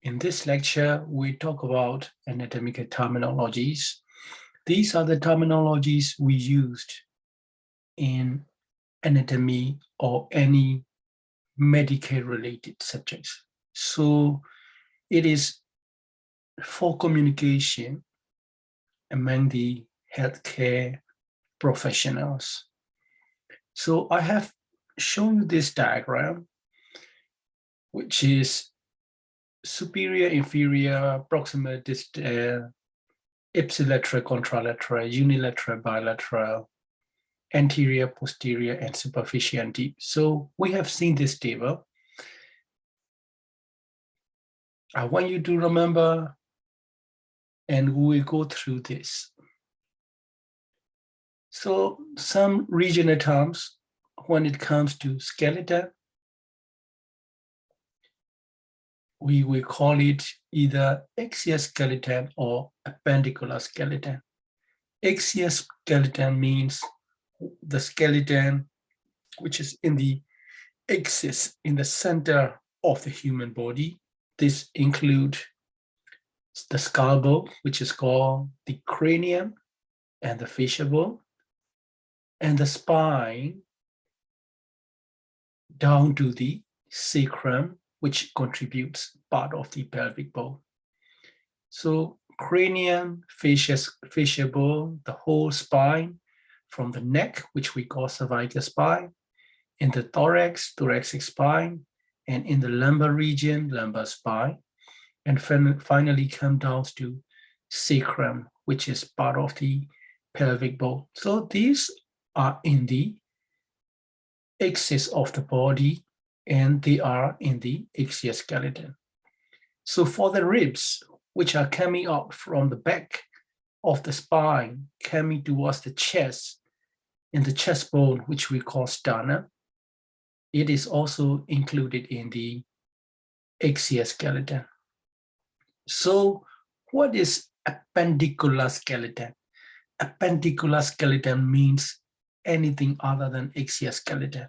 In this lecture, we talk about anatomical terminologies. These are the terminologies we used in anatomy or any medical related subjects. So it is for communication among the healthcare professionals. So I have shown you this diagram, which is superior, inferior, proximal, distal, ipsilateral, contralateral, unilateral, bilateral, anterior, posterior, and superficial and deep. So we have seen this table. I want you to remember, and we will go through this. So some regional terms when it comes to skeleton, we will call it either axial skeleton or appendicular skeleton. Axial skeleton means the skeleton which is in the axis, in the center of the human body. This includes the skull bone, which is called the cranium, and the facial bone, and the spine down to the sacrum, which contributes part of the pelvic bone. So cranium, facial bone, the whole spine, from the neck, which we call cervical spine, in the thorax, thoracic spine, and in the lumbar region, lumbar spine, and finally come down to sacrum, which is part of the pelvic bone. So these are in the axis of the body, and they are in the axial skeleton. So for the ribs, which are coming up from the back of the spine, coming towards the chest, in the chest bone, which we call sternum, it is also included in the axial skeleton. So what is appendicular skeleton? Appendicular skeleton means anything other than axial skeleton.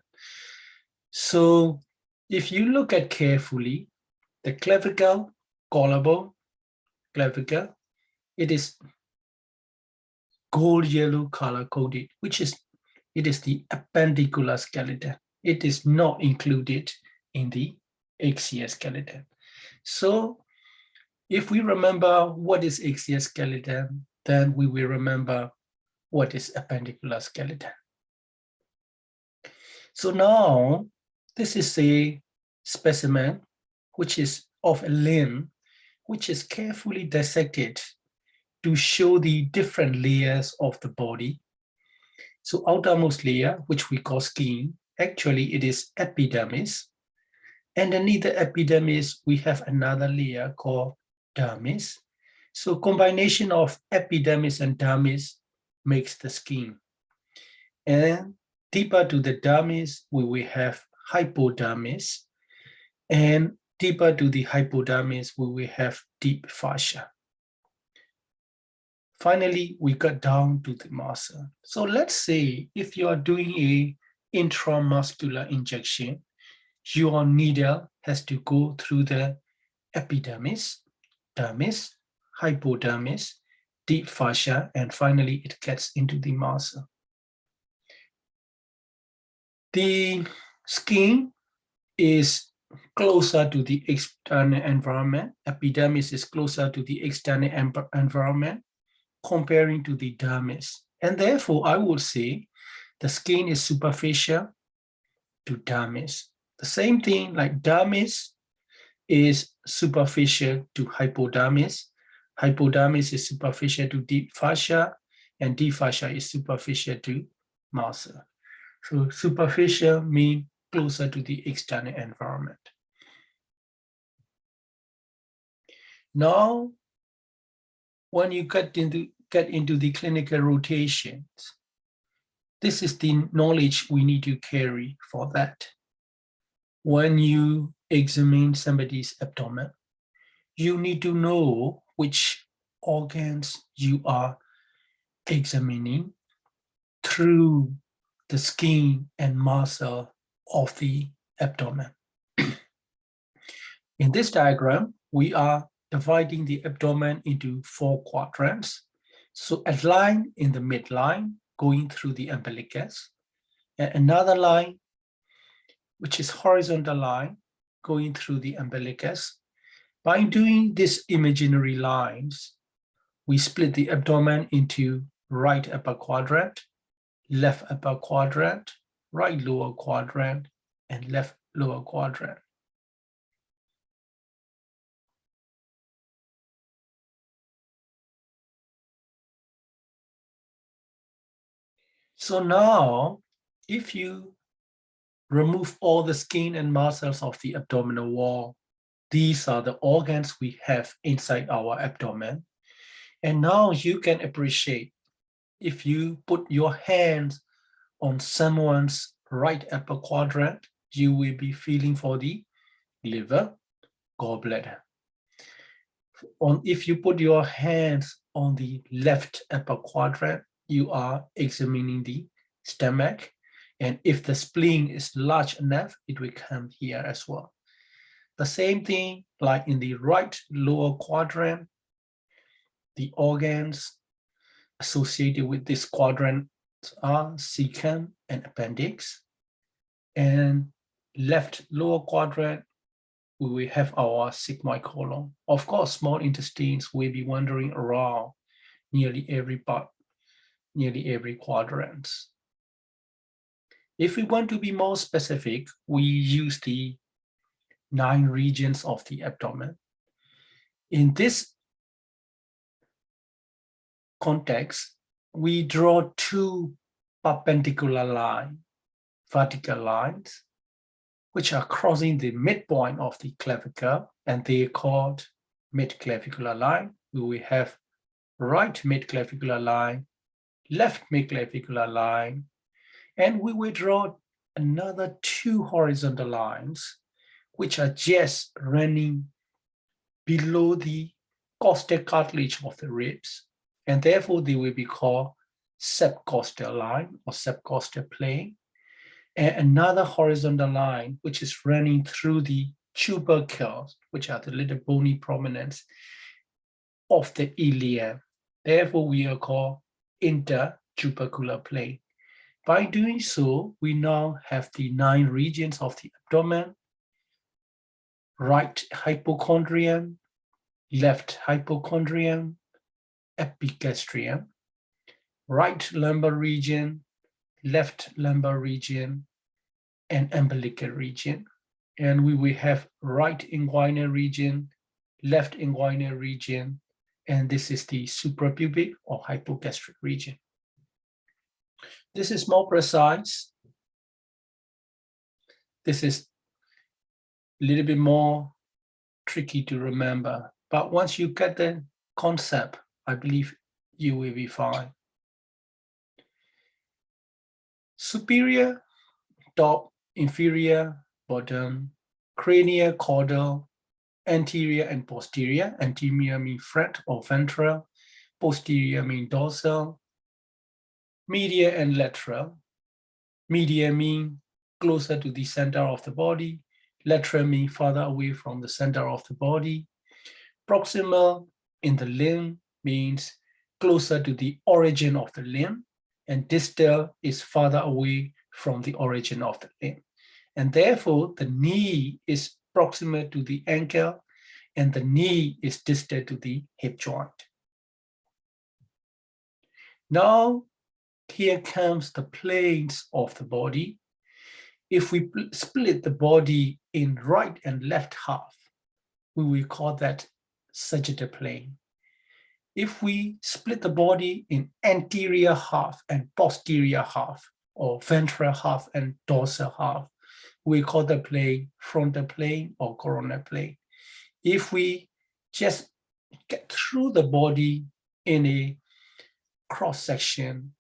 So if you look at carefully, the clavicle, collarbone, clavicle, it is gold yellow color coded, it is the appendicular skeleton. It is not included in the axial skeleton. So if we remember what is axial skeleton, then we will remember what is appendicular skeleton. So now this is a specimen which is of a limb, which is carefully dissected to show the different layers of the body. So outermost layer, which we call skin, actually it is epidermis. Underneath the epidermis, we have another layer called dermis. So combination of epidermis and dermis makes the skin. And deeper to the dermis, we will have hypodermis. And deeper to the hypodermis, we will have deep fascia. Finally, we got down to the muscle. So let's say if you are doing a intramuscular injection, your needle has to go through the epidermis, dermis, hypodermis, deep fascia, and finally it gets into the muscle. The skin is closer to the external environment. Epidermis is closer to the external environment comparing to the dermis. And therefore, I would say the skin is superficial to dermis. The same thing like dermis is superficial to hypodermis. Hypodermis is superficial to deep fascia, and deep fascia is superficial to muscle. So superficial means closer to the external environment. Now, when you get into the clinical rotations, this is the knowledge we need to carry for that. When you examine somebody's abdomen, you need to know which organs you are examining through the skin and muscle of the abdomen. In this diagram, we are dividing the abdomen into 4 quadrants. So a line in the midline going through the umbilicus, and another line, which is horizontal line, going through the umbilicus. By doing these imaginary lines, we split the abdomen into right upper quadrant, left upper quadrant, right lower quadrant, and left lower quadrant. So now, if you remove all the skin and muscles of the abdominal wall, these are the organs we have inside our abdomen. And now you can appreciate, if you put your hands on someone's right upper quadrant, you will be feeling for the liver, gallbladder. If you put your hands on the left upper quadrant, you are examining the stomach. And if the spleen is large enough, it will come here as well. The same thing like in the right lower quadrant, the organs associated with this quadrant are cecum and appendix. And left lower quadrant, we will have our sigmoid colon. Of course, small intestines will be wandering around nearly every part, nearly every quadrant. If we want to be more specific, we use the 9 regions of the abdomen. In this context, we draw 2 perpendicular lines, vertical lines, which are crossing the midpoint of the clavicle, and they are called midclavicular line. We will have right midclavicular line, left midclavicular line, and we will draw another 2 horizontal lines, which are just running below the costal cartilage of the ribs, and therefore they will be called subcostal line or subcostal plane. And another horizontal line, which is running through the tubercles, which are the little bony prominence of the ileum. Therefore, we are called intertubercular plane. By doing so, we now have the 9 regions of the abdomen: right hypochondrium, left hypochondrium, epigastrium, right lumbar region, left lumbar region, and umbilical region. And we will have right inguinal region, left inguinal region, and this is the suprapubic or hypogastric region. This is more precise. This is a little bit more tricky to remember, but once you get the concept, I believe you will be fine. Superior, top, inferior, bottom, cranial, caudal, anterior and posterior. Anterior means front or ventral, posterior means dorsal, medial and lateral. Medial means closer to the center of the body, lateral means farther away from the center of the body. Proximal in the limb means closer to the origin of the limb, and distal is farther away from the origin of the limb. And therefore, the knee is proximal to the ankle, and the knee is distal to the hip joint. Now, here comes the planes of the body. If we split the body in right and left half, we will call that sagittal plane. If we split the body in anterior half and posterior half, or ventral half and dorsal half, we call the plane frontal plane or coronal plane. If we just get through the body in a cross section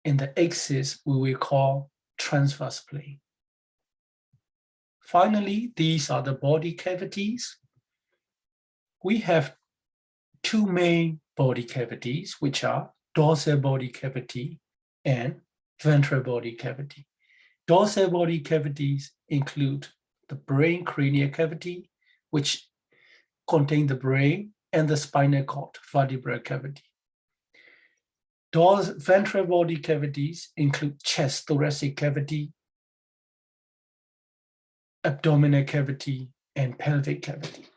in the axis, we will call transverse plane. Finally, these are the body cavities. We have 2 main body cavities, which are dorsal body cavity and ventral body cavity. Dorsal body cavities include the brain cranial cavity, which contain the brain and the spinal cord vertebral cavity. Ventral body cavities include chest, thoracic cavity, abdominal cavity, and pelvic cavity.